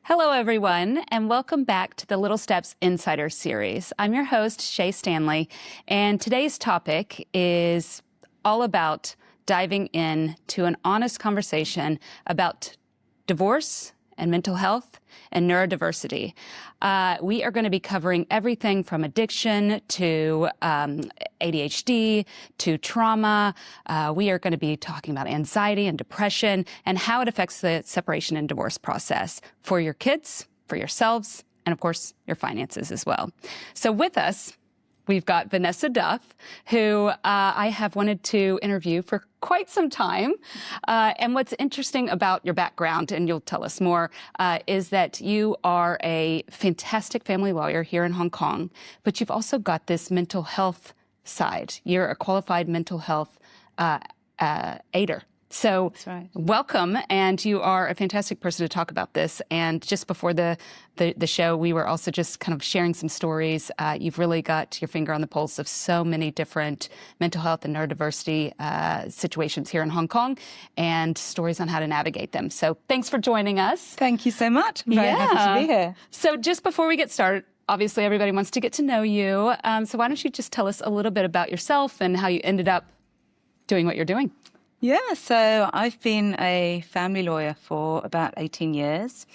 Hello, everyone, and welcome back to the Little Steps Insider Series. I'm your host, Shay Stanley, and today's topic is all about diving in to an honest conversation about divorce and mental health and neurodiversity. We are going to be covering everything from addiction to ADHD to trauma. We are going to be talking about anxiety and depression and how it affects the separation and divorce process for your kids, for yourselves, and of course, your finances as well. So with us, we've got Vanessa Duff, who I have wanted to interview for quite some time. And what's interesting about your background, and you'll tell us more, is that you are a fantastic family lawyer here in Hong Kong, but you've also got this mental health side. You're a qualified mental health aider. So That's right. Welcome, and you are a fantastic person to talk about this. And just before the show, we were also just kind of sharing some stories. You've really got your finger on the pulse of so many different mental health and neurodiversity situations here in Hong Kong, and stories on how to navigate them. So thanks for joining us. Thank you so much. I'm very happy to be here. So just before we get started, obviously everybody wants to get to know you. So why don't you just tell us a little bit about yourself and how you ended up doing what you're doing? Yeah, so I've been a family lawyer for about 18 years.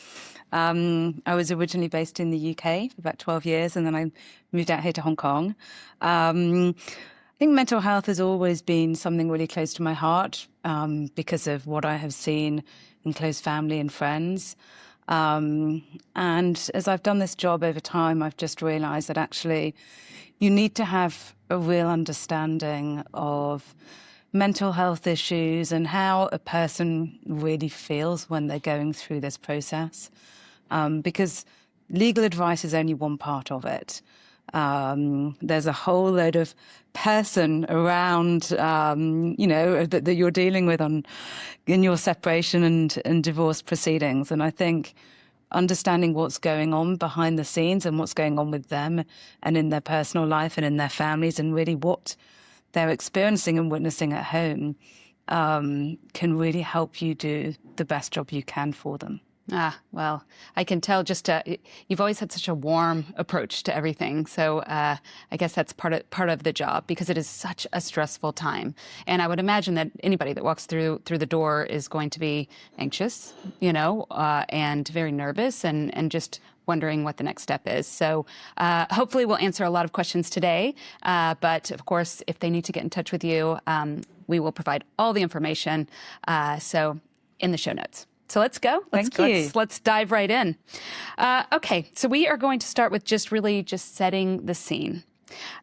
I was originally based in the UK for about 12 years, and then I moved out here to Hong Kong. I think mental health has always been something really close to my heart because of what I have seen in close family and friends. And as I've done this job over time, I've just realized that actually you need to have a real understanding of mental health issues and how a person really feels when they're going through this process. Because legal advice is only one part of it. There's a whole load of person around, that you're dealing with in your separation and divorce proceedings. And I think understanding what's going on behind the scenes and what's going on with them and in their personal life and in their families and really what they're experiencing and witnessing at home can really help you do the best job you can for them. Well, I can tell you've always had such a warm approach to everything. So I guess that's part of the job because it is such a stressful time. And I would imagine that anybody that walks through the door is going to be anxious, and very nervous and just wondering what the next step is. So hopefully we'll answer a lot of questions today. But of course, if they need to get in touch with you, we will provide all the information so in the show notes. So let's go. Let's dive right in. Okay, so we are going to start with just setting the scene.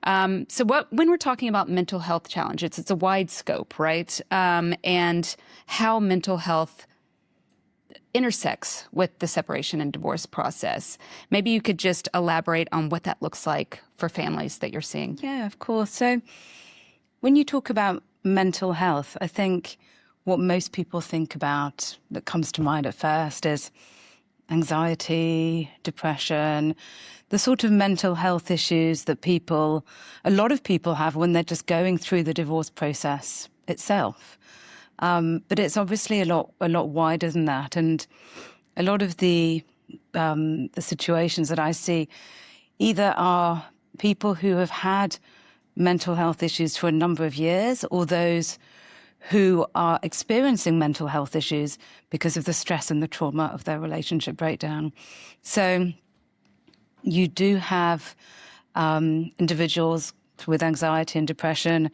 So when we're talking about mental health challenges, it's a wide scope, right? And how mental health intersects with the separation and divorce process. Maybe you could just elaborate on what that looks like for families that you're seeing. Yeah, of course. So when you talk about mental health, I think what most people think about that comes to mind at first is anxiety, depression, the sort of mental health issues that a lot of people have when they're just going through the divorce process itself. But it's obviously a lot wider than that. And a lot of the situations that I see either are people who have had mental health issues for a number of years or those who are experiencing mental health issues because of the stress and the trauma of their relationship breakdown. So you do have individuals with anxiety and depression,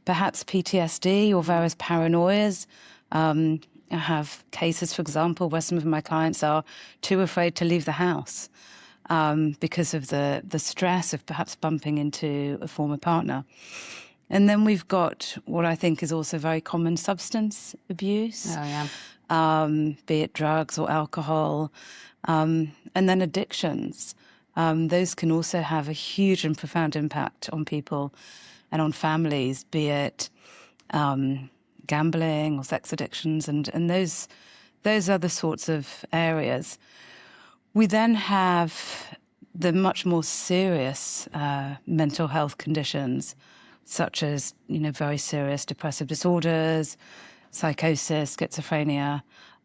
perhaps PTSD or various paranoias. I have cases, for example, where some of my clients are too afraid to leave the house because of the stress of perhaps bumping into a former partner. And then we've got what I think is also very common, substance abuse. Oh, yeah. Be it drugs or alcohol, and then addictions. Those can also have a huge and profound impact on people and on families, be it gambling or sex addictions, and those are the sorts of areas. We then have the much more serious mental health conditions, such as very serious depressive disorders, psychosis, schizophrenia,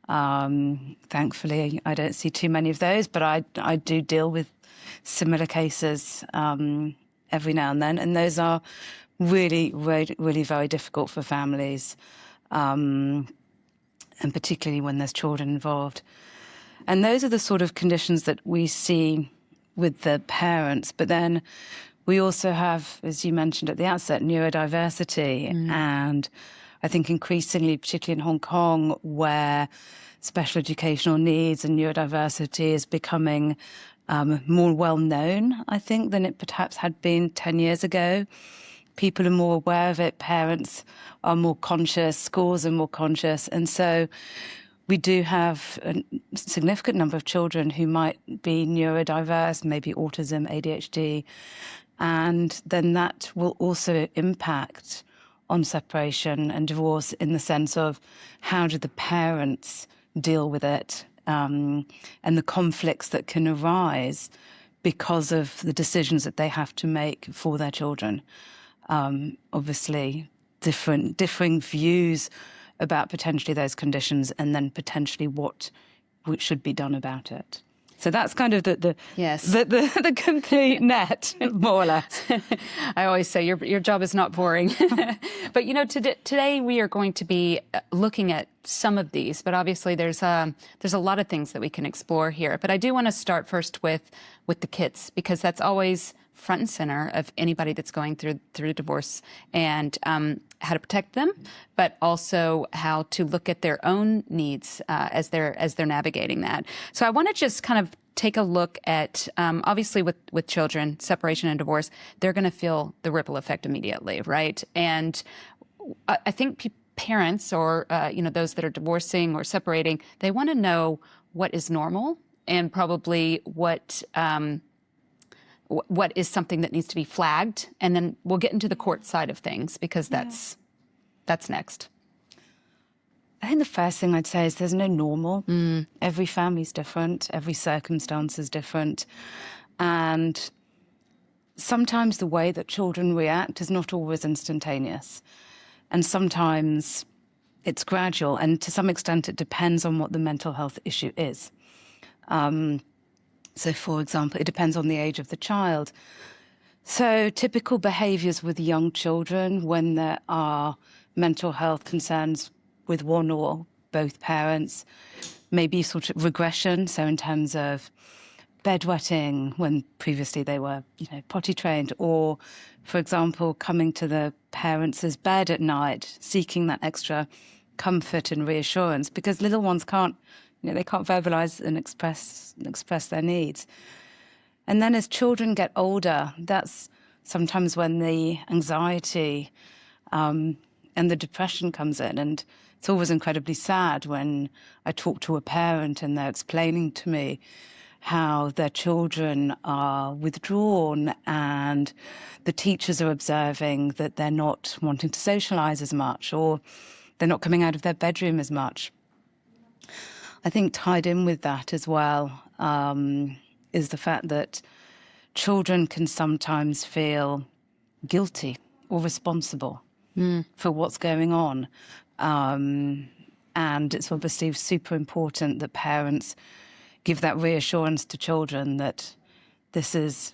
Thankfully, I don't see too many of those, but I do deal with similar cases every now and then, and those are really, really, really very difficult for families, and particularly when there's children involved. And those are the sort of conditions that we see with the parents. But then we also have, as you mentioned at the outset, neurodiversity. And I think increasingly, particularly in Hong Kong, where special educational needs and neurodiversity is becoming more well known, I think, than it perhaps had been 10 years ago. People are more aware of it. Parents are more conscious. Schools are more conscious. And so we do have a significant number of children who might be neurodiverse, maybe autism, ADHD, and then that will also impact on separation and divorce in the sense of how do the parents deal with it, and the conflicts that can arise because of the decisions that they have to make for their children. Obviously, differing views about potentially those conditions and then potentially what should be done about it. So that's kind of the complete net, more or less. I always say your job is not boring. But, you know, today we are going to be looking at some of these, but obviously there's a lot of things that we can explore here. But I do want to start first with the kids, because that's always front and center of anybody that's going through divorce, and how to protect them, but also how to look at their own needs as they're navigating that. So I want to just kind of take a look at, obviously with children, separation and divorce, they're going to feel the ripple effect immediately, right? And I think parents or those that are divorcing or separating, they want to know what is normal and probably what is something that needs to be flagged, and then we'll get into the court side of things, because that's next. I think the first thing I'd say is there's no normal. Every family's different, every circumstance is different, and sometimes the way that children react is not always instantaneous, and sometimes it's gradual, and to some extent it depends on what the mental health issue is. So, for example, it depends on the age of the child. So typical behaviours with young children when there are mental health concerns with one or both parents, maybe sort of regression, so in terms of bedwetting when previously they were, potty trained, or, for example, coming to the parents' bed at night, seeking that extra comfort and reassurance, because little ones can't, they can't verbalise and express their needs. And then as children get older, that's sometimes when the anxiety and the depression comes in. And it's always incredibly sad when I talk to a parent and they're explaining to me how their children are withdrawn and the teachers are observing that they're not wanting to socialise as much, or they're not coming out of their bedroom as much. I think tied in with that as well is the fact that children can sometimes feel guilty or responsible for what's going on. And it's obviously super important that parents give that reassurance to children that this is,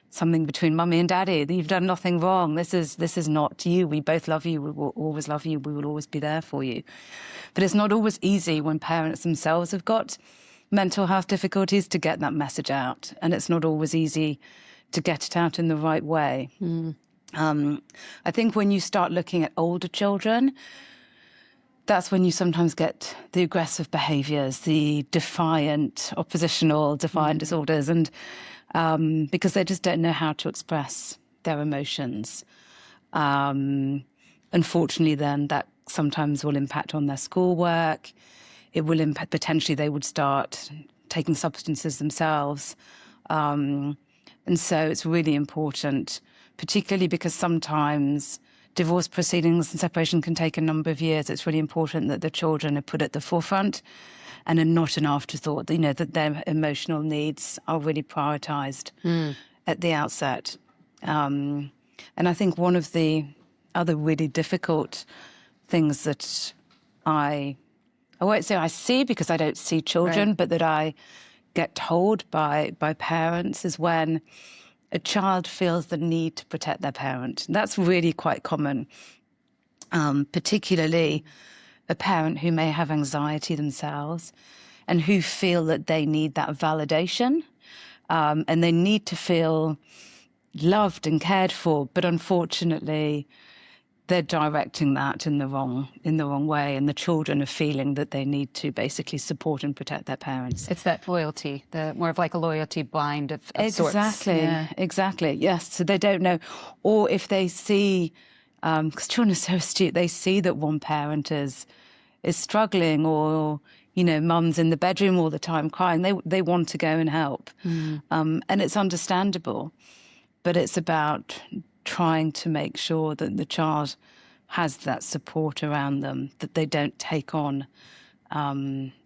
something between mummy and daddy, that you've done nothing wrong. This is not you. We both love you. We will always love you. We will always be there for you. But it's not always easy when parents themselves have got mental health difficulties to get that message out. And it's not always easy to get it out in the right way. I think when you start looking at older children, that's when you sometimes get the aggressive behaviours, the defiant disorders, and because they just don't know how to express their emotions. Unfortunately, then that sometimes will impact on their schoolwork. It will impact, potentially they would start taking substances themselves. And so it's really important, particularly because sometimes divorce proceedings and separation can take a number of years. It's really important that the children are put at the forefront and are not an afterthought, that their emotional needs are really prioritised at the outset. And I think one of the other really difficult things that I I won't say I see because I don't see children, Right. but that I get told by parents is when a child feels the need to protect their parent. And that's really quite common, particularly a parent who may have anxiety themselves and who feel that they need that validation, and they need to feel loved and cared for, but unfortunately they're directing that in the wrong way, and the children are feeling that they need to basically support and protect their parents. It's that loyalty, the more of like a loyalty blind of sorts. Exactly, Yeah. exactly. Yes, so they don't know, or if they see, because children are so astute, they see that one parent is struggling, or mum's in the bedroom all the time crying. They want to go and help, and it's understandable, but it's about trying to make sure that the child has that support around them, that they don't take on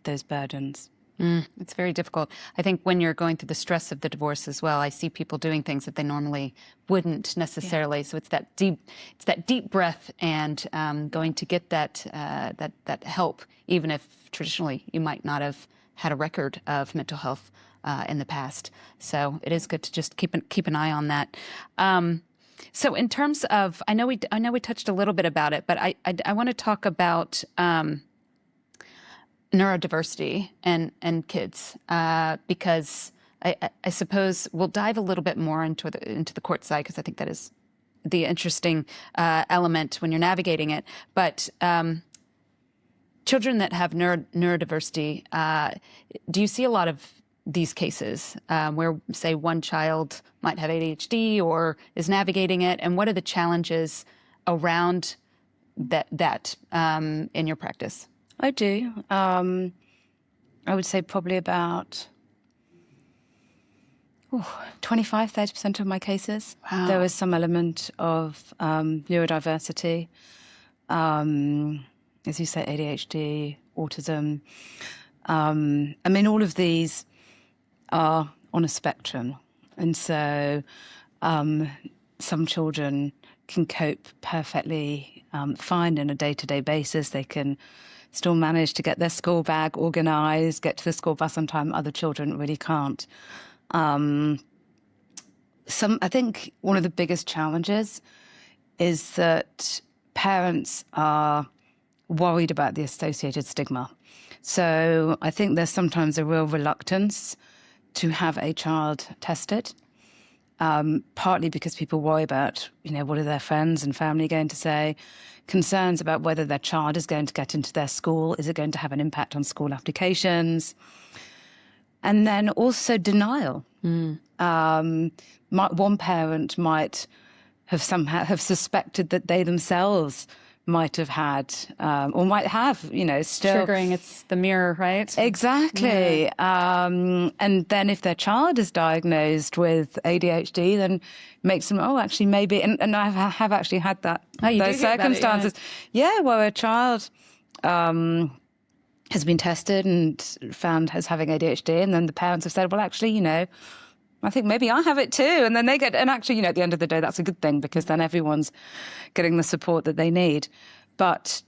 those burdens. It's very difficult. I think when you're going through the stress of the divorce as well, I see people doing things that they normally wouldn't necessarily. Yeah. So it's that deep breath and going to get that help, even if traditionally you might not have had a record of mental health in the past. So it is good to just keep an eye on that. So in terms of, I know we touched a little bit about it, but I want to talk about neurodiversity and kids, because I suppose we'll dive a little bit more into the court side, because I think that is the interesting element when you're navigating it. But children that have neurodiversity, do you see a lot of these cases where, say, one child might have ADHD or is navigating it, and what are the challenges around that in your practice? I do. I would say probably about 25, 30% of my cases. Wow. There is some element of neurodiversity. As you say, ADHD, autism. I mean, all of these are on a spectrum. And so some children can cope perfectly fine on a day-to-day basis. They can still manage to get their school bag organised, get to the school bus on time. Other children really can't. I think one of the biggest challenges is that parents are worried about the associated stigma. So I think there's sometimes a real reluctance to have a child tested, partly because people worry about, what are their friends and family going to say, concerns about whether their child is going to get into their school, is it going to have an impact on school applications, and then also denial. One parent might have suspected that they themselves might have had, or might have, still triggering. It's the mirror, right? Exactly. Yeah. And then if their child is diagnosed with ADHD, then makes them, actually maybe, and I have actually had that, those circumstances. Yeah, where a child has been tested and found as having ADHD, and then the parents have said, well, actually, I think maybe I have it too. And then they get, and actually, at the end of the day, that's a good thing, because then everyone's getting the support that they need. But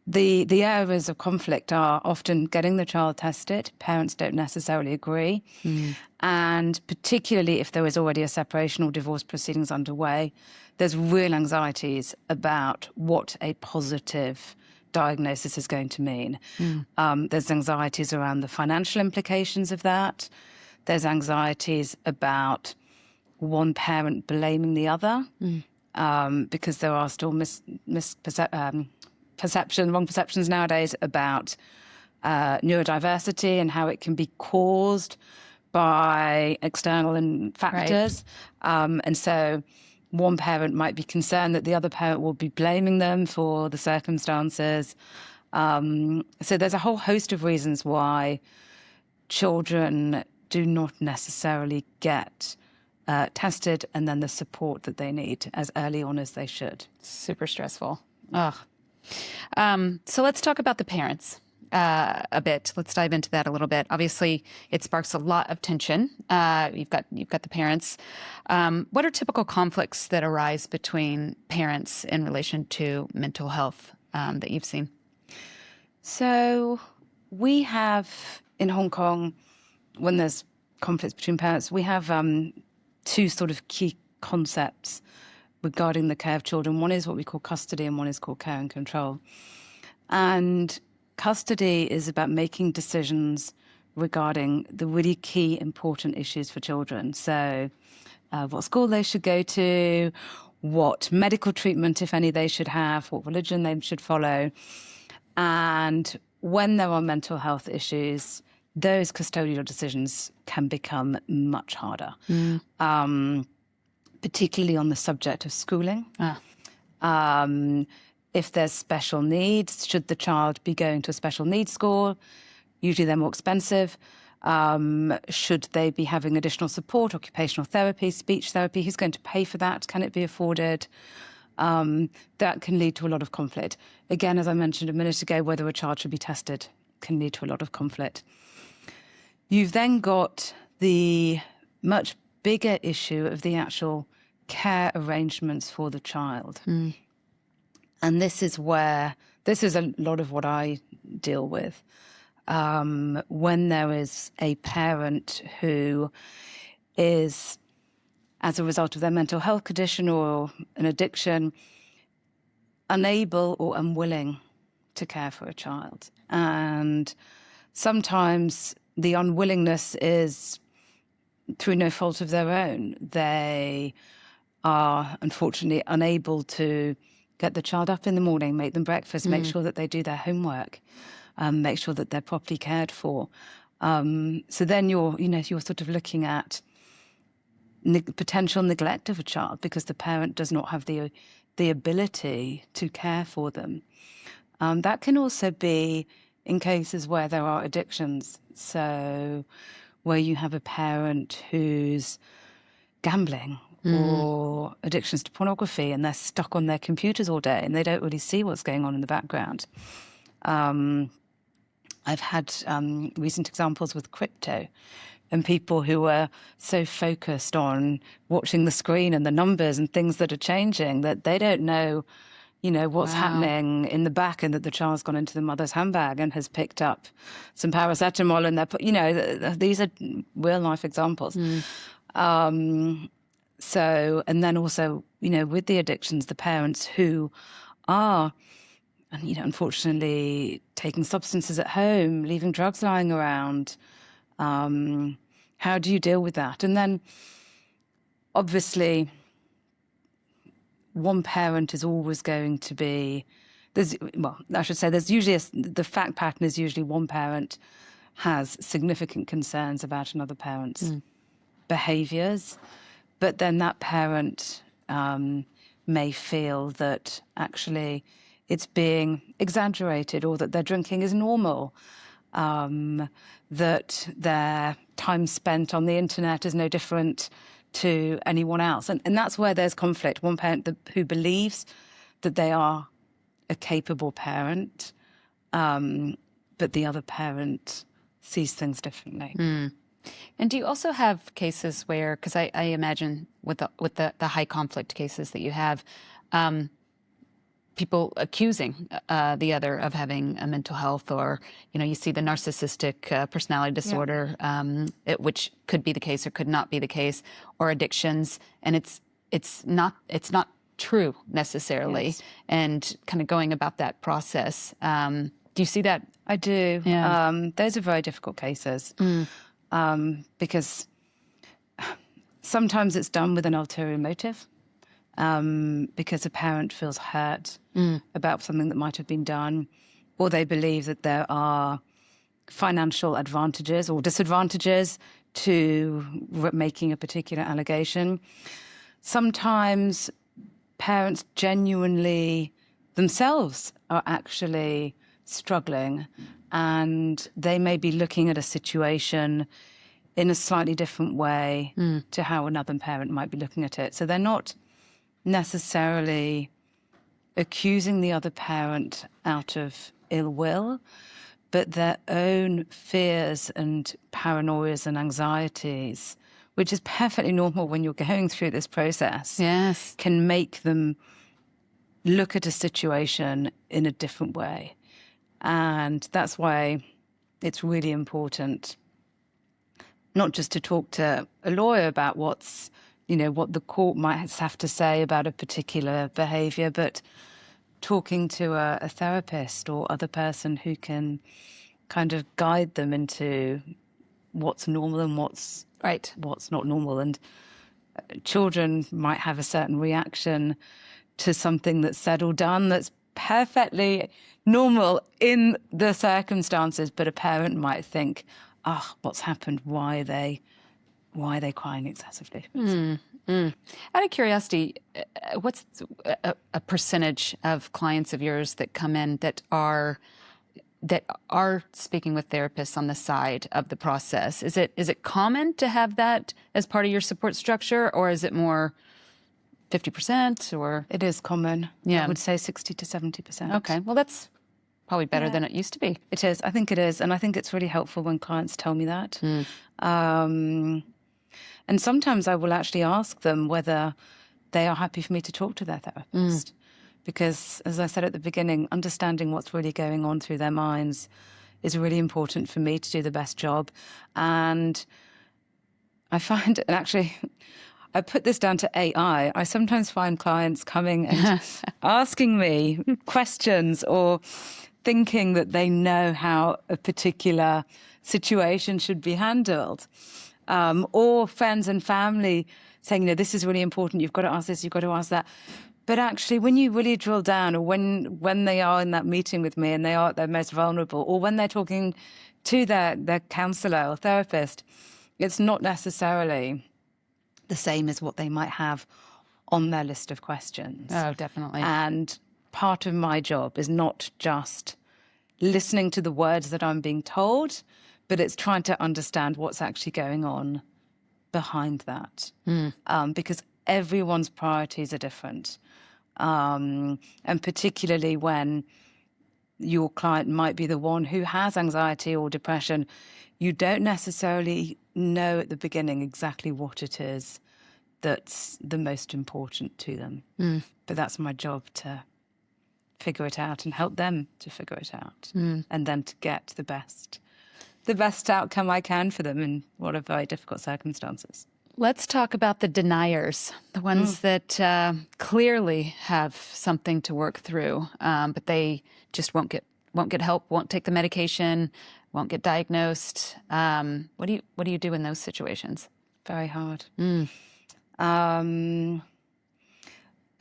the areas of conflict are often getting the child tested. Parents don't necessarily agree. And particularly if there is already a separation or divorce proceedings underway, there's real anxieties about what a positive diagnosis is going to mean. There's anxieties around the financial implications of that. There's anxieties about one parent blaming the other, because there are still wrong perceptions nowadays about neurodiversity and how it can be caused by external factors. Right. And so one parent might be concerned that the other parent will be blaming them for the circumstances. So there's a whole host of reasons why children do not necessarily get tested and then the support that they need as early on as they should. Super stressful. Ugh. So let's talk about the parents a bit. Let's dive into that a little bit. Obviously, it sparks a lot of tension. You've got the parents. What are typical conflicts that arise between parents in relation to mental health that you've seen? So we have in Hong Kong, when there's conflicts between parents, we have two sort of key concepts regarding the care of children. One is what we call custody and one is called care and control. And custody is about making decisions regarding the really key important issues for children. So what school they should go to, what medical treatment, if any, they should have, what religion they should follow. And when there are mental health issues, those custodial decisions can become much harder, particularly on the subject of schooling. If there's special needs, should the child be going to a special needs school? Usually they're more expensive. Should they be having additional support, occupational therapy, speech therapy? Who's going to pay for that? Can it be afforded? That can lead to a lot of conflict. Again, as I mentioned a minute ago, whether a child should be tested can lead to a lot of conflict. You've then got the much bigger issue of the actual care arrangements for the child. And this is a lot of what I deal with. When there is a parent who is, as a result of their mental health condition or an addiction, unable or unwilling to care for a child. And sometimes the unwillingness is through no fault of their own. They are unfortunately unable to get the child up in the morning, make them breakfast, make sure that they do their homework, make sure that they're properly cared for. So then you're sort of looking at potential neglect of a child because the parent does not have the ability to care for them. That can also be in cases where there are addictions. So where you have a parent who's gambling or addictions to pornography and they're stuck on their computers all day and they don't really see what's going on in the background. I've had recent examples with crypto and people who are so focused on watching the screen and the numbers and things that are changing that they don't know, what's happening in the back and that the child's gone into the mother's handbag and has picked up some paracetamol and these are real life examples. So, and then also, with the addictions, the parents who are, unfortunately taking substances at home, leaving drugs lying around. How do you deal with that? And then, obviously, one parent is always going to be, there's usually the fact pattern is usually one parent has significant concerns about another parent's behaviours, but then that parent may feel that actually it's being exaggerated or that their drinking is normal, that their time spent on the internet is no different to anyone else. And that's where there's conflict. One parent who believes that they are a capable parent, but the other parent sees things differently. And do you also have cases where, because I imagine with the high conflict cases that you have, people accusing the other of having a mental health, or you see the narcissistic personality disorder, which could be the case or could not be the case, or addictions, and it's not true necessarily, Yes. and kind of going about that process. Do you see that? I do. Yeah. Those are very difficult cases because sometimes it's done with an ulterior motive. Because a parent feels hurt about something that might have been done, or they believe that there are financial advantages or disadvantages to making a particular allegation. Sometimes parents genuinely themselves are actually struggling, and they may be looking at a situation in a slightly different way to how another parent might be looking at it. So they're not necessarily accusing the other parent out of ill will, but their own fears and paranoias and anxieties, which is perfectly normal when you're going through this process, Yes. can make them look at a situation in a different way. And that's why it's really important not just to talk to a lawyer about what the court might have to say about a particular behaviour, but talking to a therapist or other person who can kind of guide them into what's normal and what's not normal. And children might have a certain reaction to something that's said or done that's perfectly normal in the circumstances, but a parent might think, what's happened? Why are they crying excessively? Out of curiosity, what's a percentage of clients of yours that come in that are speaking with therapists on the side of the process? Is it common to have that as part of your support structure, or is it more 50%? Or it is common. Yeah, I would say 60 to 70%. Okay, well that's probably better than it used to be. It is. I think it is, and I think it's really helpful when clients tell me that. And sometimes I will actually ask them whether they are happy for me to talk to their therapist. Because, as I said at the beginning, understanding what's really going on through their minds is really important for me to do the best job. And I find, and actually, I put this down to AI. I sometimes find clients coming and asking me questions or thinking that they know how a particular situation should be handled. Or friends and family saying, this is really important, you've got to ask this, you've got to ask that. But actually, when you really drill down, or when they are in that meeting with me and they are at their most vulnerable, or when they're talking to their counsellor or therapist, it's not necessarily the same as what they might have on their list of questions. Oh, definitely. And part of my job is not just listening to the words that I'm being told, but it's trying to understand what's actually going on behind that. Because everyone's priorities are different. And particularly when your client might be the one who has anxiety or depression, you don't necessarily know at the beginning exactly what it is that's the most important to them. But that's my job, to figure it out and help them to figure it out, and then to get the best outcome I can for them in what are very difficult circumstances. Let's talk about the deniers, the ones that clearly have something to work through, but they just won't get help, won't take the medication, won't get diagnosed. What do you do in those situations? Very hard.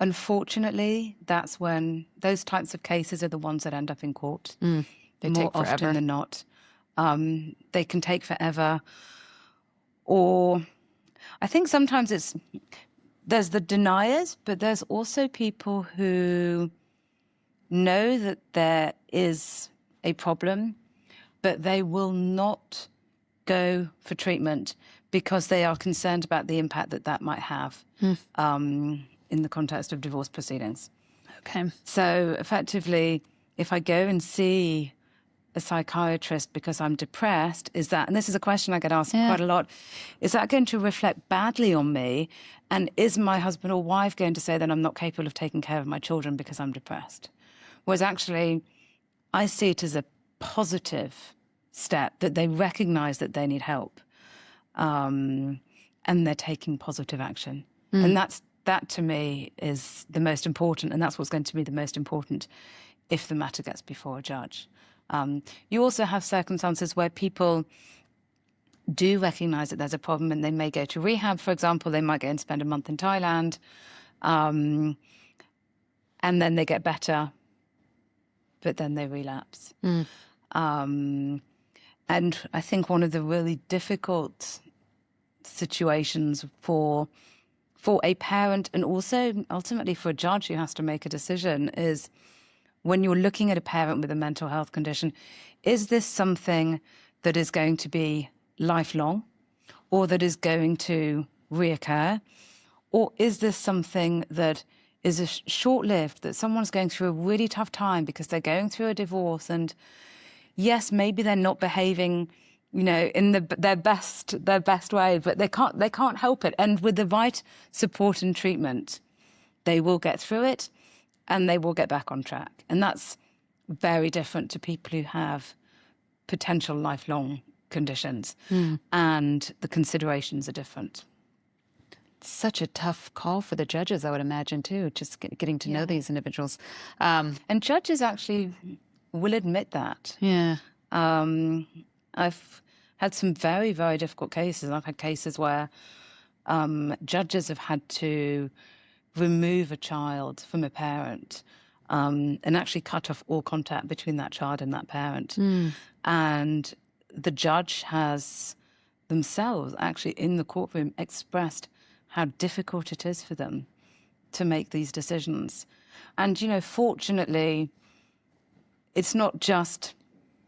Unfortunately, that's when those types of cases are the ones that end up in court. They more take forever. Often than not. They can take forever. Or I think sometimes there's the deniers, but there's also people who know that there is a problem, but they will not go for treatment because they are concerned about the impact that might have in the context of divorce proceedings. Okay. So effectively, if I go and see a psychiatrist because I'm depressed, is that, and this is a question I get asked quite a lot, is that going to reflect badly on me? And is my husband or wife going to say that I'm not capable of taking care of my children because I'm depressed? Whereas actually, I see it as a positive step that they recognize that they need help, and they're taking positive action. And that to me is the most important, and that's what's going to be the most important if the matter gets before a judge. You also have circumstances where people do recognize that there's a problem and they may go to rehab, for example. They might go and spend a month in Thailand, and then they get better, but then they relapse. And I think one of the really difficult situations for a parent, and also ultimately for a judge who has to make a decision, is when you're looking at a parent with a mental health condition, is this something that is going to be lifelong, or that is going to reoccur? Or is this something that is short-lived, that someone's going through a really tough time because they're going through a divorce, and yes, maybe they're not behaving, in their best way, but they can't help it. And with the right support and treatment, they will get through it and they will get back on track. And that's very different to people who have potential lifelong conditions, and the considerations are different. Such a tough call for the judges, I would imagine, too, just getting to know these individuals. And judges actually will admit that. Yeah. I've had some very, very difficult cases. I've had cases where judges have had to remove a child from a parent and actually cut off all contact between that child and that parent. And the judge has themselves actually in the courtroom expressed how difficult it is for them to make these decisions. And, you know, fortunately, it's not just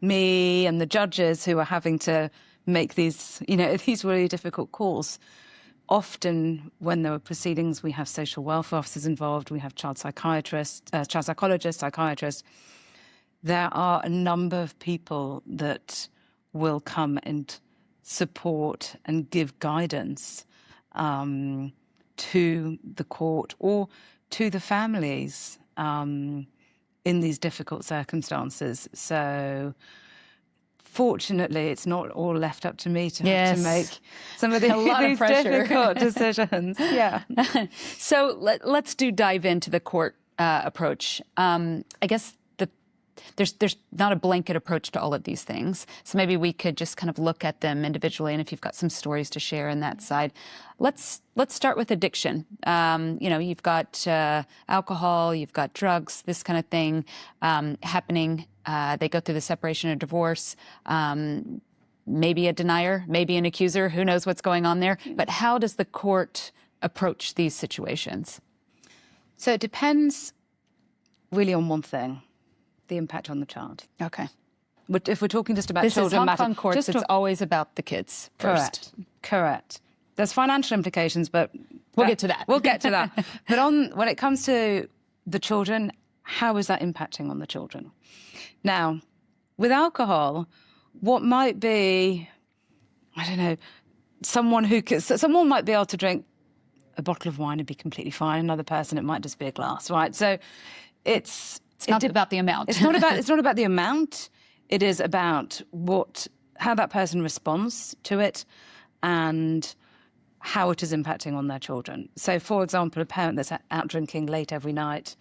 me and the judges who are having to make these, you know, these really difficult calls. Often when there are proceedings, we have social welfare officers involved, we have child psychiatrists, child psychologists, psychiatrists. There are a number of people that will come and support and give guidance to the court or to the families in these difficult circumstances. So fortunately, it's not all left up to me to have to make some of these difficult decisions. Yeah. So let's dive into the court approach. I guess there's not a blanket approach to all of these things. So maybe we could just kind of look at them individually, and if you've got some stories to share on that side. Let's start with addiction. You know, you've got alcohol, you've got drugs, this kind of thing happening. They go through the separation or divorce, maybe a denier, maybe an accuser, who knows what's going on there. But how does the court approach these situations? So it depends really on one thing: the impact on the child. Okay. But if we're talking just about this children, is Hong Kong courts, it's always about the kids first. Correct. There's financial implications, but we'll get to that. We'll get to that. But when it comes to the children, how is that impacting on the children? Now, with alcohol, what might be, I don't know, someone might be able to drink a bottle of wine and be completely fine. Another person, it might just be a glass, right? So it's not about the amount. It's not about the amount. It is about how that person responds to it and how it is impacting on their children. So, for example, a parent that's out drinking late every night,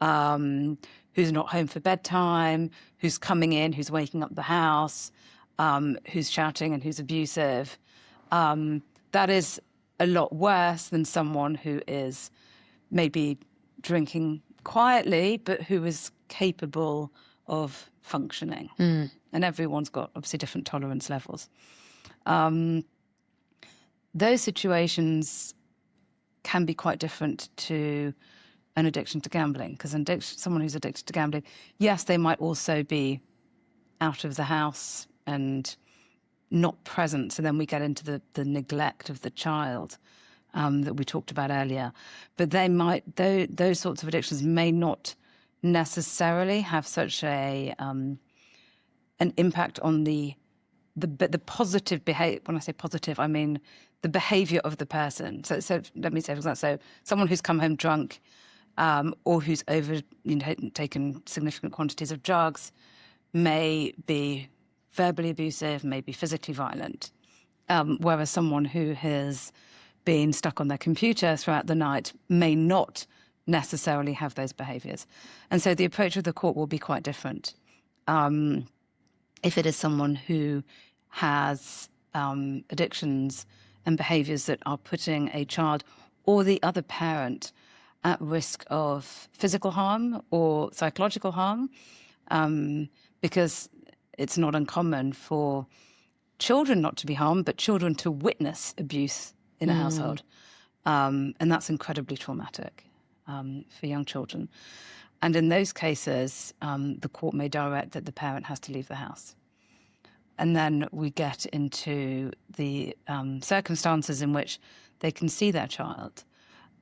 who's not home for bedtime, who's coming in, who's waking up the house, who's shouting and who's abusive, that is a lot worse than someone who is maybe drinking quietly, but who is capable of functioning. And everyone's got obviously different tolerance levels. Those situations can be quite different to an addiction to gambling, because someone who's addicted to gambling, yes, they might also be out of the house and not present. So then we get into the neglect of the child that we talked about earlier. But those sorts of addictions may not necessarily have such an impact on the positive behavior. When I say positive, I mean the behavior of the person. So let me say, for example, so someone who's come home drunk or who's taken significant quantities of drugs may be verbally abusive, may be physically violent, whereas someone who has been stuck on their computer throughout the night may not necessarily have those behaviors. And so the approach of the court will be quite different. If it is someone who has addictions and behaviors that are putting a child or the other parent at risk of physical harm or psychological harm, because it's not uncommon for children not to be harmed, but children to witness abuse in a household. And that's incredibly traumatic for young children. And in those cases, the court may direct that the parent has to leave the house. And then we get into the circumstances in which they can see their child.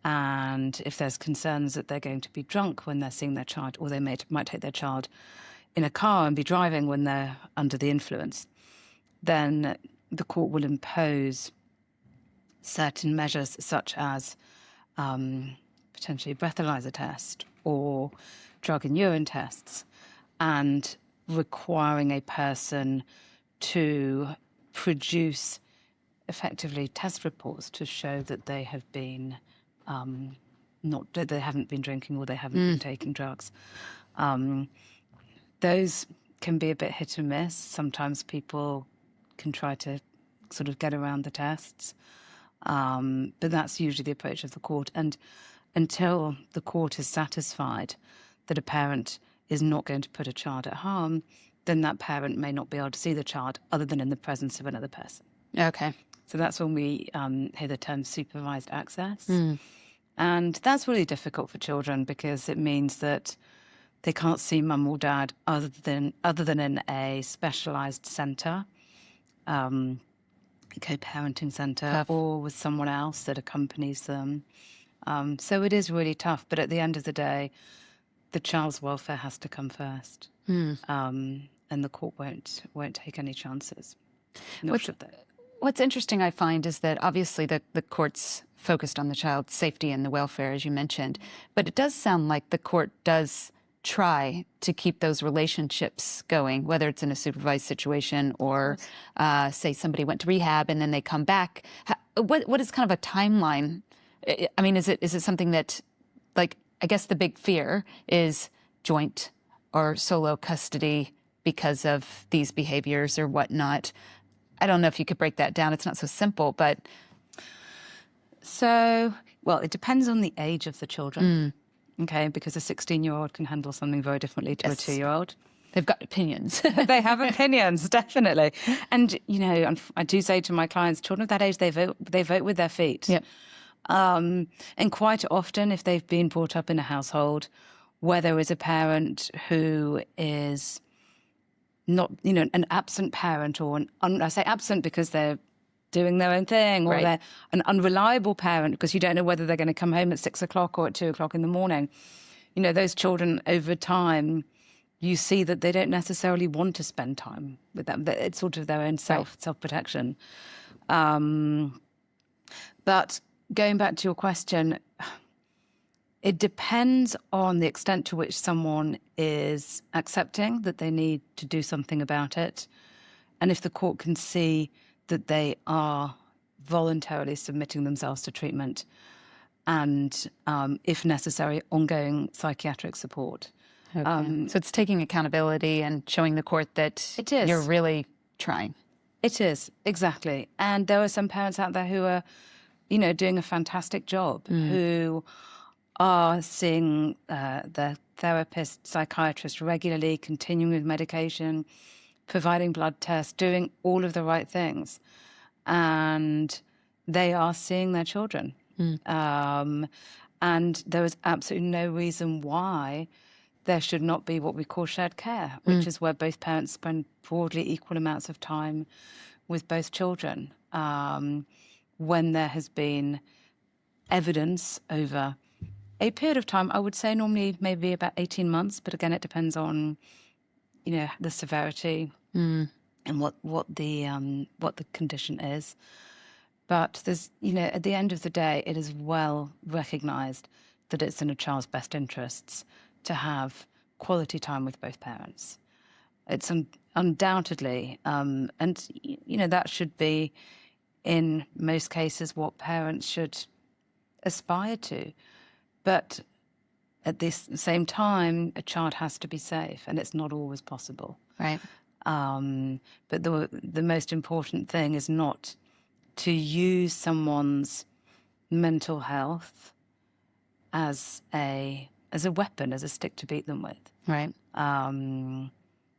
And if there's concerns that they're going to be drunk when they're seeing their child, or they might take their child in a car and be driving when they're under the influence, then the court will impose certain measures such as potentially a breathalyzer test or drug and urine tests and requiring a person to produce effectively test reports to show that they have been that they haven't been drinking or they haven't been taking drugs. Those can be a bit hit and miss. Sometimes people can try to sort of get around the tests. But that's usually the approach of the court. And until the court is satisfied that a parent is not going to put a child at harm, then that parent may not be able to see the child other than in the presence of another person. Okay. So that's when we hear the term supervised access. And that's really difficult for children because it means that they can't see mum or dad other than in a specialised centre, co-parenting centre, or with someone else that accompanies them. So it is really tough. But at the end of the day, the child's welfare has to come first, and the court won't take any chances. Nor should they. What's interesting, I find, is that obviously the court's focused on the child's safety and the welfare, as you mentioned, but it does sound like the court does try to keep those relationships going, whether it's in a supervised situation or, say, somebody went to rehab and then they come back. What is kind of a timeline? I mean, is it something that, like, I guess the big fear is joint or solo custody because of these behaviors or whatnot. I don't know if you could break that down. It's not so simple, but... So, well, it depends on the age of the children, okay? Because a 16-year-old can handle something very differently to a 2-year-old. They've got opinions. They have opinions, definitely. And, you know, I do say to my clients, children of that age, they vote with their feet. Yep. And quite often, if they've been brought up in a household where there is a parent who is not, you know, an absent parent, or I say absent because they're doing their own thing, or they're an unreliable parent because you don't know whether they're going to come home at 6 o'clock or at 2 o'clock in the morning. You know, those children over time, you see that they don't necessarily want to spend time with them. It's sort of their own self-protection. But going back to your question, it depends on the extent to which someone is accepting that they need to do something about it. And if the court can see that they are voluntarily submitting themselves to treatment and, if necessary, ongoing psychiatric support. Okay. So it's taking accountability and showing the court that you're really trying. It is, exactly. And there are some parents out there who are, you know, doing a fantastic job, who are seeing their therapist, psychiatrist regularly, continuing with medication, providing blood tests, doing all of the right things. And they are seeing their children. And there is absolutely no reason why there should not be what we call shared care, which is where both parents spend broadly equal amounts of time with both children. When there has been evidence over a period of time, I would say normally maybe about 18 months, but again, it depends on, you know, the severity and what the condition is. But there's, you know, at the end of the day, it is well recognised that it's in a child's best interests to have quality time with both parents. It's undoubtedly, and, you know, that should be, in most cases, what parents should aspire to. But at this same time, a child has to be safe, and it's not always possible. Right. But the most important thing is not to use someone's mental health as a weapon, as a stick to beat them with. Right.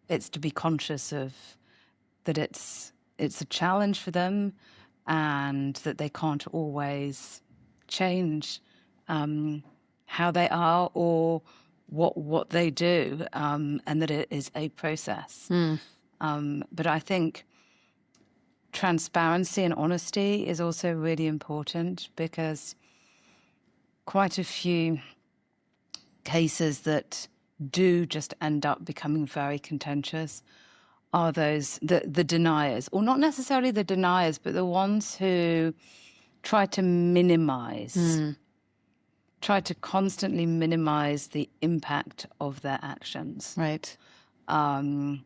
It's to be conscious of that it's a challenge for them, and that they can't always change how they are or what they do, and that it is a process. But I think transparency and honesty is also really important, because quite a few cases that do just end up becoming very contentious are those, the deniers, or not necessarily the deniers, but the ones who try to minimize, try to constantly minimize the impact of their actions. Right. And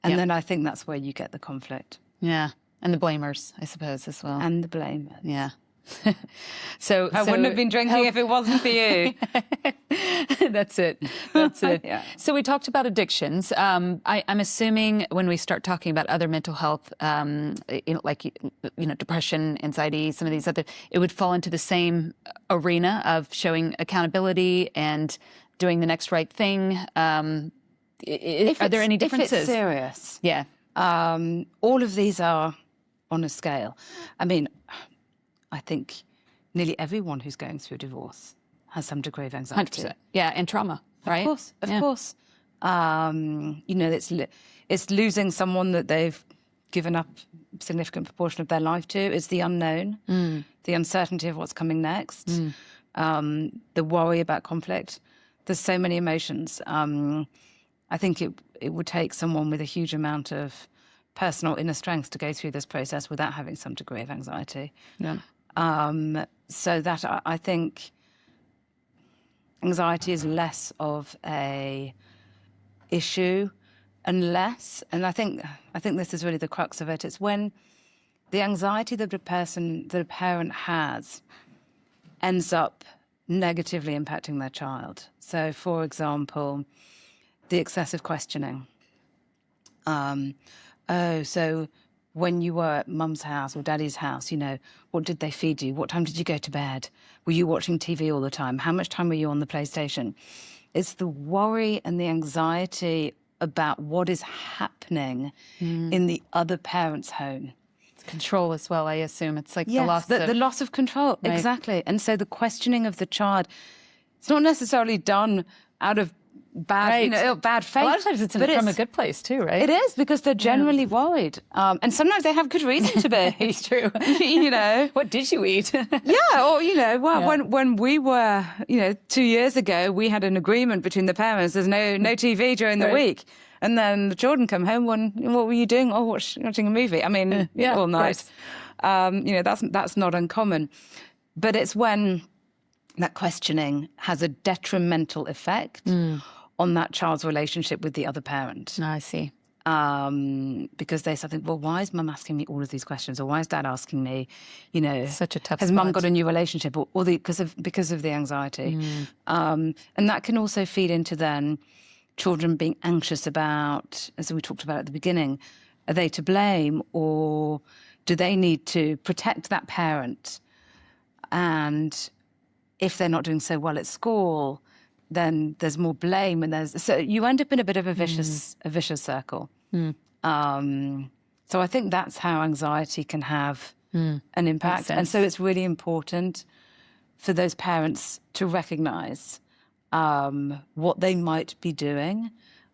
then I think that's where you get the conflict. Yeah. And the blamers, I suppose, as well. And the blamers. Yeah. I wouldn't have been drinking if it wasn't for you. That's it. That's it. Yeah. So we talked about addictions. I'm assuming when we start talking about other mental health, depression, anxiety, some of these other, it would fall into the same arena of showing accountability and doing the next right thing. Are there any differences? If it's serious. Yeah. All of these are on a scale. I mean, I think nearly everyone who's going through a divorce has some degree of anxiety. 100%. Yeah, and trauma, right? Of course. It's losing someone that they've given up a significant proportion of their life to. It's the unknown, the uncertainty of what's coming next, the worry about conflict. There's so many emotions. I think it would take someone with a huge amount of personal inner strength to go through this process without having some degree of anxiety. Yeah. So that I think anxiety is less of a issue unless, and I think this is really the crux of it, it's when the anxiety that a parent has ends up negatively impacting their child. So, for example, the excessive questioning. So when you were at mum's house or daddy's house, what did they feed you? What time did you go to bed? Were you watching TV all the time? How much time were you on the PlayStation? It's the worry and the anxiety about what is happening in the other parent's home. It's control as well, I assume. It's like the loss of control. Right. Exactly. And so the questioning of the child, it's not necessarily done out of bad faith. A lot of times it's from a good place too, right? It is, because they're generally worried. And sometimes they have good reason to be. It's true. What did you eat? When we were, 2 years ago, we had an agreement between the parents. There's no TV during the week. And then the children come home. What were you doing? Oh, watching a movie. I mean, all night. That's not uncommon. But it's when that questioning has a detrimental effect on that child's relationship with the other parent. I see. Because they start thinking, well, why is mum asking me all of these questions? Or why is dad asking me, such a tough has spot. mum got a new relationship? Or because of the anxiety. And that can also feed into then children being anxious about, as we talked about at the beginning, are they to blame, or do they need to protect that parent? And if they're not doing so well at school, then there's more blame, and so you end up in a bit of a vicious circle. So I think that's how anxiety can have an impact, and so it's really important for those parents to recognise what they might be doing,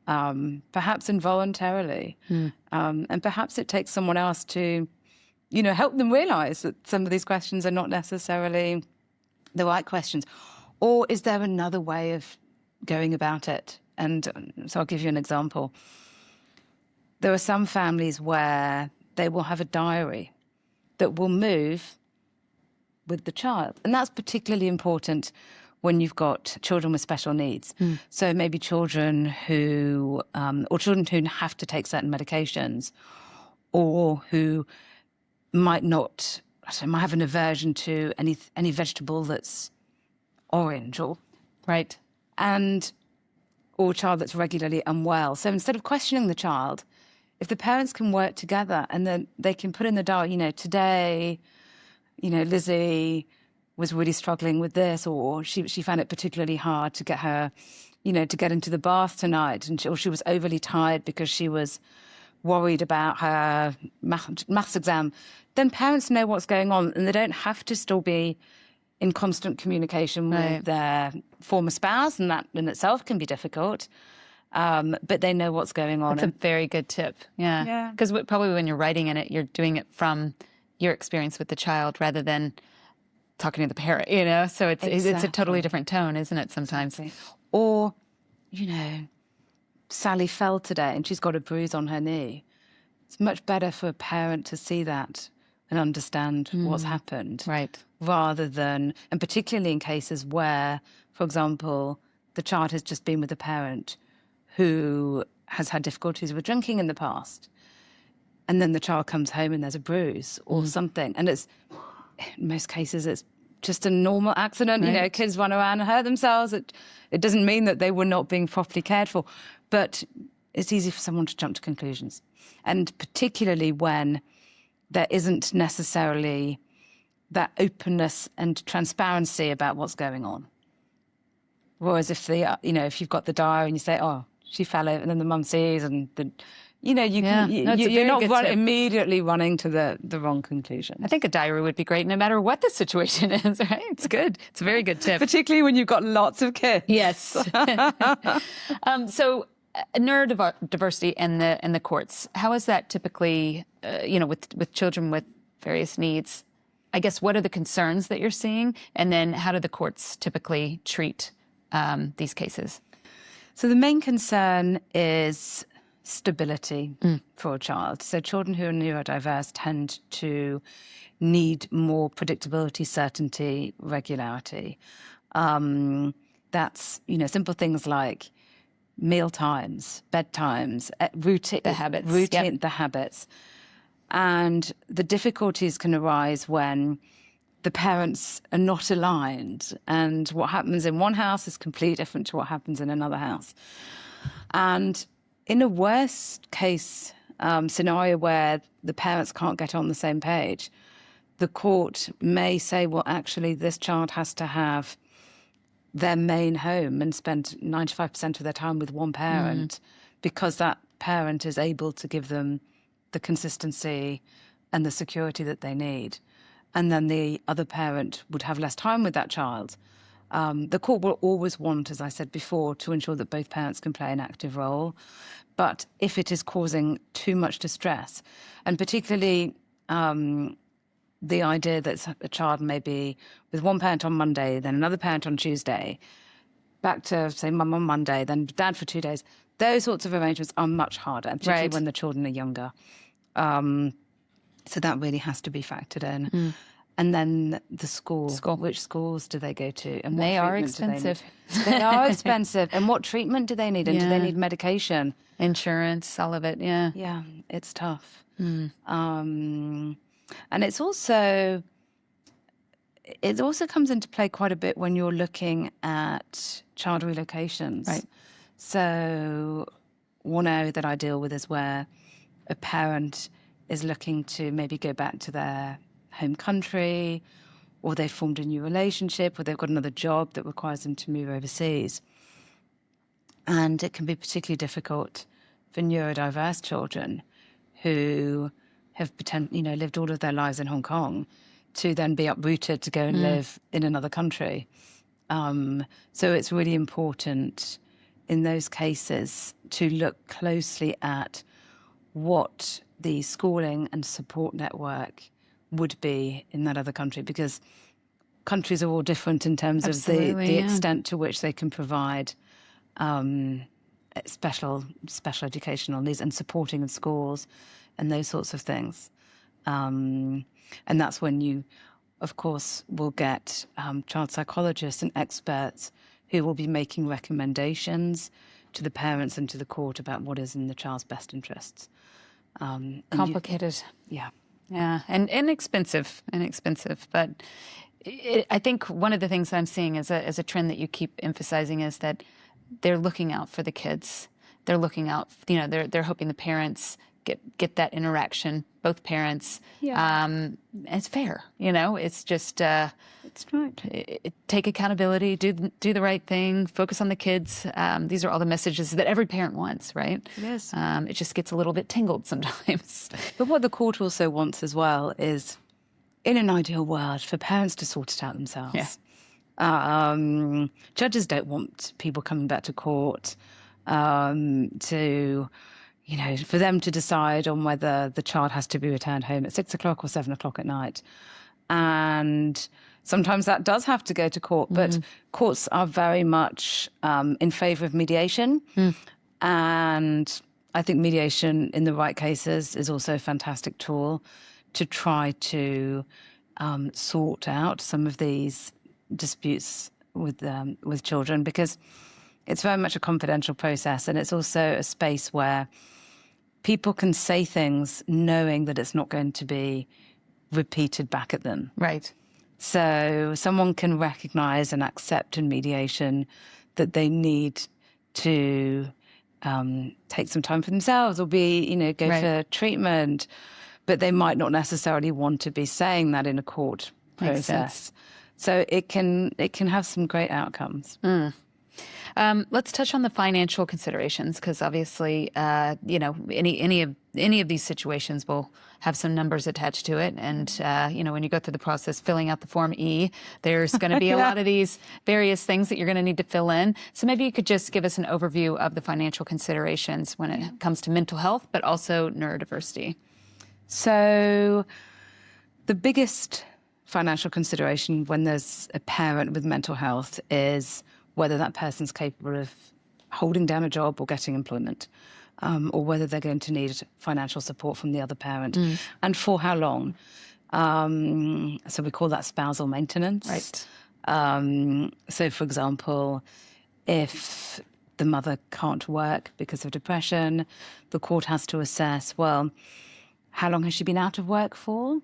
perhaps involuntarily, and perhaps it takes someone else to, help them realise that some of these questions are not necessarily the right questions. Or is there another way of going about it? And so I'll give you an example. There are some families where they will have a diary that will move with the child. And that's particularly important when you've got children with special needs. So maybe children who have to take certain medications, or who might have an aversion to any vegetable that's orange, or right, or a child that's regularly unwell. So instead of questioning the child, if the parents can work together and then they can put in the diary, today, Lizzie was really struggling with this, or she found it particularly hard to get her, to get into the bath tonight, or she was overly tired because she was worried about her maths exam. Then parents know what's going on, and they don't have to still be in constant communication with their former spouse, and that in itself can be difficult. But they know what's going on. That's a very good tip. Yeah. Because probably when you're writing in it, you're doing it from your experience with the child rather than talking to the parent, So it's a totally different tone, isn't it, sometimes? Exactly. Or, Sally fell today and she's got a bruise on her knee. It's much better for a parent to see that and understand what's happened. Right. Rather than, and particularly in cases where, for example, the child has just been with a parent who has had difficulties with drinking in the past, and then the child comes home and there's a bruise or something, and it's, in most cases, it's just a normal accident. Right. You know, kids run around and hurt themselves. It doesn't mean that they were not being properly cared for, but it's easy for someone to jump to conclusions, and particularly when there isn't necessarily that openness and transparency about what's going on. Whereas if if you've got the diary and you say, "Oh, she fell over," and then the mum sees, and you're not immediately running to the wrong conclusion. I think a diary would be great no matter what the situation is, right? It's good. It's a very good tip. Particularly when you've got lots of kids. Yes. So neurodiversity and the courts, how is that typically, with children with various needs? I guess, what are the concerns that you're seeing? And then how do the courts typically treat these cases? So the main concern is stability for a child. So children who are neurodiverse tend to need more predictability, certainty, regularity. That's, simple things like meal times, bedtimes, routine, the habits. And the difficulties can arise when the parents are not aligned, and what happens in one house is completely different to what happens in another house. And in a worst case scenario where the parents can't get on the same page, the court may say, well, actually, this child has to have their main home and spend 95% of their time with one parent because that parent is able to give them the consistency and the security that they need. And then the other parent would have less time with that child. The court will always want, as I said before, to ensure that both parents can play an active role. But if it is causing too much distress, and particularly the idea that a child may be with one parent on Monday, then another parent on Tuesday, back to, say, mum on Monday, then dad for 2 days, those sorts of arrangements are much harder, particularly when the children are younger. So that really has to be factored in. And then the school. Which schools do they go to? And they are expensive. They are expensive. And what treatment do they need? And do they need medication? Insurance, all of it, yeah. Yeah, it's tough. And it also comes into play quite a bit when you're looking at child relocations. Right. So one area that I deal with is where a parent is looking to maybe go back to their home country, or they've formed a new relationship, or they've got another job that requires them to move overseas. And it can be particularly difficult for neurodiverse children who have lived all of their lives in Hong Kong to then be uprooted to go and live in another country. So it's really important in those cases to look closely at what the schooling and support network would be in that other country, because countries are all different in terms of the extent to which they can provide special educational needs and supporting in schools and those sorts of things. And that's when you, of course, will get child psychologists and experts who will be making recommendations to the parents and to the court about what is in the child's best interests. Complicated. Yeah, and inexpensive. But I think one of the things I'm seeing as a trend that you keep emphasizing is that they're looking out for the kids. They're looking out. They're hoping the parents get that interaction. Both parents. Yeah. It's fair. It's just. That's right. Take accountability. Do the right thing. Focus on the kids. These are all the messages that every parent wants, right? It is. It just gets a little bit tangled sometimes. But what the court also wants as well is, in an ideal world, for parents to sort it out themselves. Yeah. Judges don't want people coming back to court for them to decide on whether the child has to be returned home at 6 o'clock or 7 o'clock at night. And sometimes that does have to go to court, but courts are very much in favour of mediation. And I think mediation in the right cases is also a fantastic tool to try to sort out some of these disputes with children, because it's very much a confidential process, and it's also a space where people can say things knowing that it's not going to be repeated back at them. Right. So someone can recognize and accept in mediation that they need to take some time for themselves or go for treatment, but they might not necessarily want to be saying that in a court process. So it can have some great outcomes. Let's touch on the financial considerations, because obviously, any of these situations will have some numbers attached to it. And, when you go through the process, filling out the Form E, there's going to be a lot of these various things that you're going to need to fill in. So maybe you could just give us an overview of the financial considerations when it comes to mental health, but also neurodiversity. So the biggest financial consideration when there's a parent with mental health is whether that person's capable of holding down a job or getting employment, or whether they're going to need financial support from the other parent, and for how long. So we call that spousal maintenance. Right. So, for example, if the mother can't work because of depression, the court has to assess, well, how long has she been out of work for?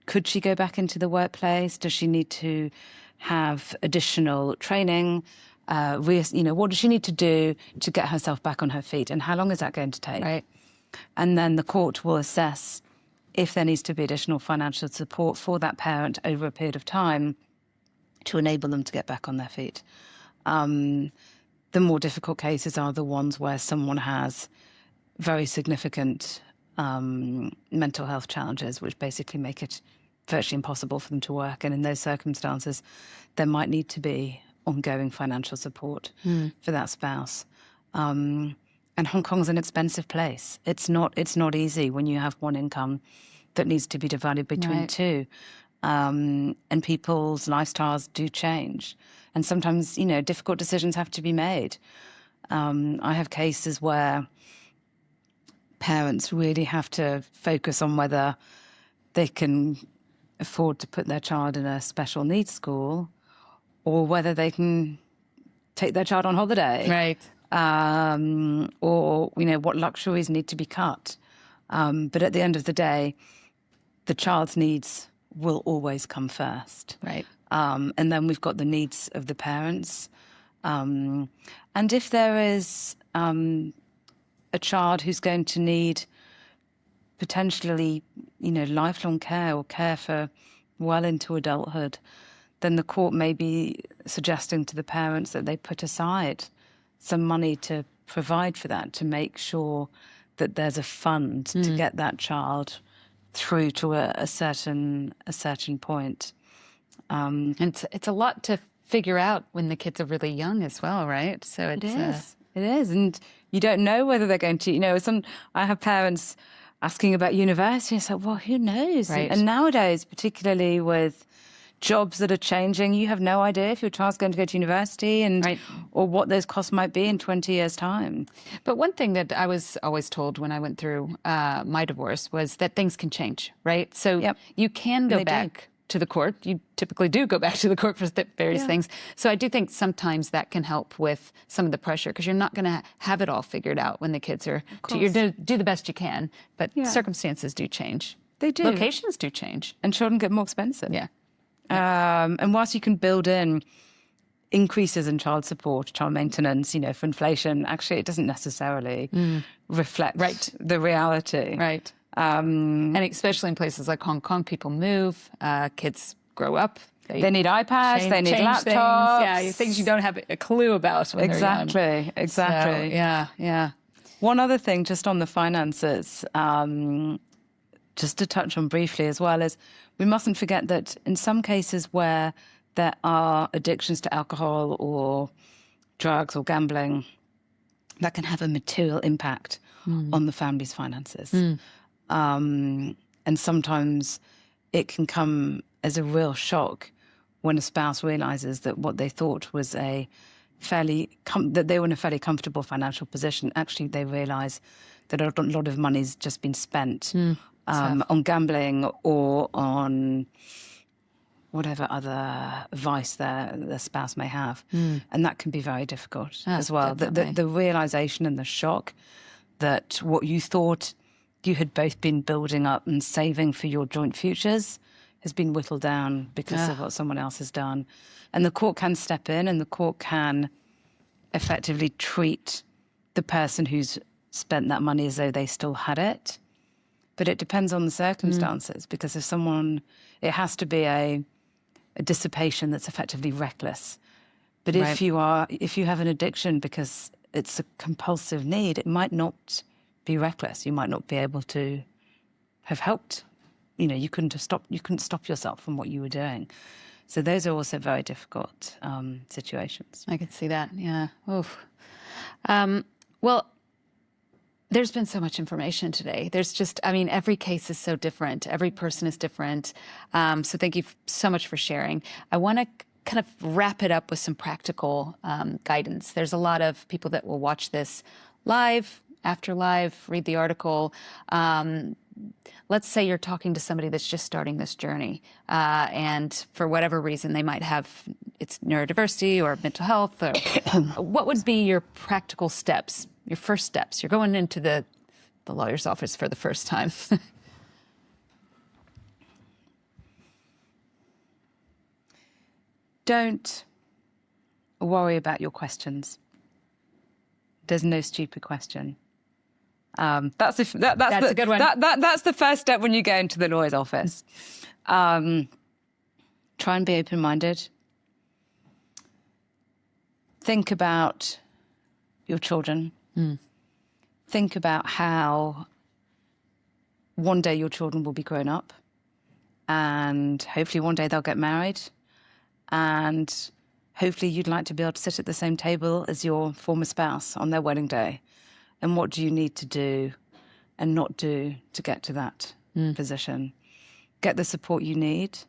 Could she go back into the workplace? Does she need to have additional training? What does she need to do to get herself back on her feet? And how long is that going to take? Right. And then the court will assess if there needs to be additional financial support for that parent over a period of time to enable them to get back on their feet. The more difficult cases are the ones where someone has very significant mental health challenges, which basically make it virtually impossible for them to work. And in those circumstances, there might need to be ongoing financial support for that spouse. And Hong Kong's an expensive place. It's not easy when you have one income that needs to be divided between two. And people's lifestyles do change. And sometimes, difficult decisions have to be made. I have cases where parents really have to focus on whether they can afford to put their child in a special needs school or whether they can take their child on holiday. Right. Or, what luxuries need to be cut. But at the end of the day, the child's needs will always come first. Right. And then we've got the needs of the parents. And if there is a child who's going to need potentially, lifelong care or care for well into adulthood, then the court may be suggesting to the parents that they put aside some money to provide for that, to make sure that there's a fund to get that child through to a certain point. And it's a lot to figure out when the kids are really young as well, right? So It is. And you don't know whether they're going to, I have parents asking about university. It's like, well, who knows? Right. And nowadays, particularly with jobs that are changing, you have no idea if your child's going to go to university or what those costs might be in 20 years' time. But one thing that I was always told when I went through my divorce was that things can change, right? So you can go back to the court. You typically do go back to the court for various things. So I do think sometimes that can help with some of the pressure, because you're not going to have it all figured out when the kids are, you're going to do the best you can, but circumstances do change. They do. Locations do change. And children get more expensive. Yeah. And whilst you can build in increases in child support, child maintenance, for inflation, actually it doesn't necessarily reflect the reality. Right. And especially in places like Hong Kong, people move, kids grow up. They need iPads, they need laptops. Things you don't have a clue about when they're young. Exactly. So, One other thing, just on the finances, just to touch on briefly as well, is we mustn't forget that in some cases where there are addictions to alcohol or drugs or gambling, that can have a material impact on the family's finances. And sometimes it can come as a real shock when a spouse realizes that what they thought was that they were in a fairly comfortable financial position. Actually, they realize that a lot of money's just been spent on gambling or on whatever other vice their spouse may have. And that can be very difficult as well. The realization and the shock that what you thought you had both been building up and saving for your joint futures has been whittled down because of what someone else has done. And the court can step in, and the court can effectively treat the person who's spent that money as though they still had it. But it depends on the circumstances, because if someone, it has to be a dissipation that's effectively reckless. But if you have an addiction because it's a compulsive need, it might not be reckless. You might not be able to have helped. You know, you couldn't stop yourself from what you were doing. So those are also very difficult situations. I could see that. Yeah. Oof. Well, there's been so much information today. There's just, I mean, every case is so different. Every person is different. So thank you so much for sharing. I want to kind of wrap it up with some practical guidance. There's a lot of people that will watch this live, after live, read the article. Let's say you're talking to somebody that's just starting this journey, and for whatever reason, they might have, it's neurodiversity or mental health. Or what would be your practical steps, your first steps? You're going into the lawyer's office for the first time. Don't worry about your questions. There's no stupid question. That's a good one. That's the first step when you go into the lawyer's office. Try and be open-minded. Think about your children. Think about how one day your children will be grown up, and hopefully one day they'll get married, and hopefully you'd like to be able to sit at the same table as your former spouse on their wedding day. And what do you need to do and not do to get to that position? Get the support you need,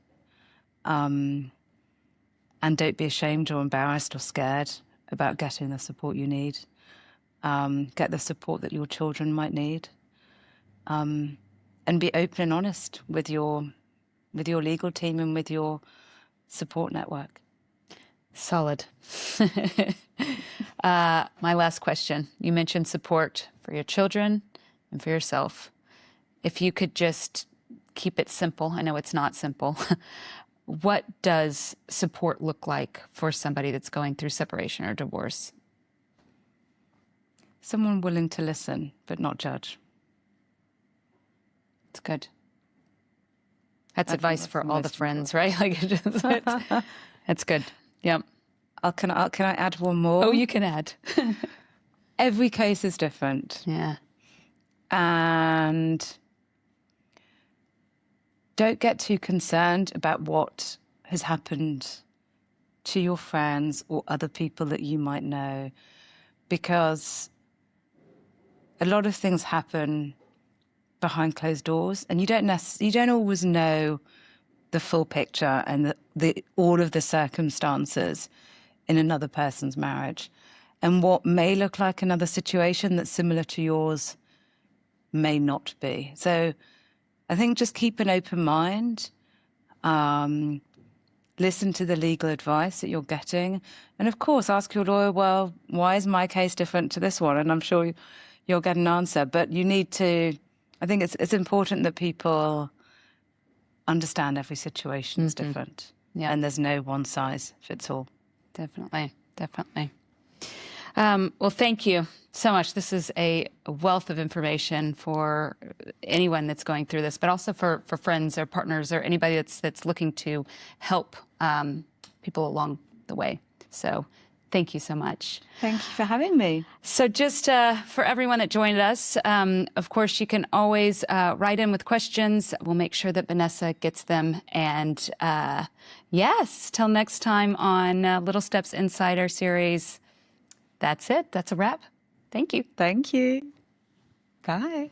and don't be ashamed or embarrassed or scared about getting the support you need. Get the support that your children might need, and be open and honest with your legal team and with your support network. Solid. My last question. You mentioned support for your children and for yourself. If you could just keep it simple, I know it's not simple. What does support look like for somebody that's going through separation or divorce? Someone willing to listen, but not judge. It's good. That's advice for all the friends, right? Like, that's good. Yep. Can I add one more? Oh, you can add. Every case is different. Yeah. And don't get too concerned about what has happened to your friends or other people that you might know, because a lot of things happen behind closed doors, and you don't always know the full picture and all of the circumstances in another person's marriage. And what may look like another situation that's similar to yours may not be. So I think just keep an open mind, listen to the legal advice that you're getting, and of course ask your lawyer, well, why is my case different to this one? And I'm sure you'll get an answer. But you need to, I think it's important that people understand every situation is different. Yeah. And there's no one size fits all. Definitely. Well, thank you so much. This is a wealth of information for anyone that's going through this, but also for friends or partners or anybody that's looking to help people along the way. So thank you so much. Thank you for having me. So just for everyone that joined us, of course, you can always write in with questions. We'll make sure that Vanessa gets them. And yes, till next time on Little Steps Insider series. That's it. That's a wrap. Thank you. Thank you. Bye.